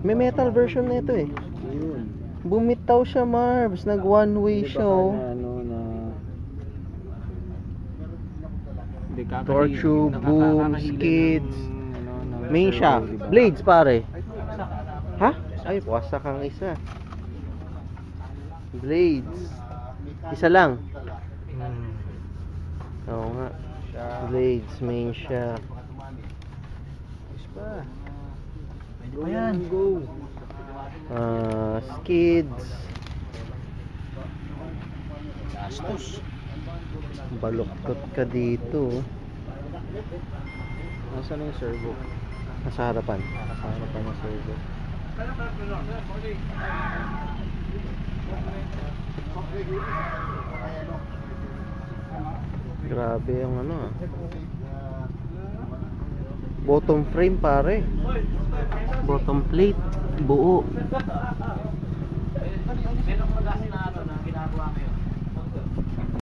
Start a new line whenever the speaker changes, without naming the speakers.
May metal version na ito eh.
Yun.
Bumitaw siya, Marbs. Nag one way
Di ba
siya oh.
kaya, ano, na
Torque tube, boom, skids. Main
servo,
shaft.
diba?
Blades pare. Ha? Ay, wasak ang isa. Blades. Isa lang. Oo nga. Blades, main shaft.
Pa.
Go yan.
Go.
Skids.
Gastos.
Baluktot ka dito.
Nasaan yung servo?
Nasa harapan.
Sa harapan ng servo.
Grabe yung ano ah. Bottom frame pare. Bottom plate. Buo.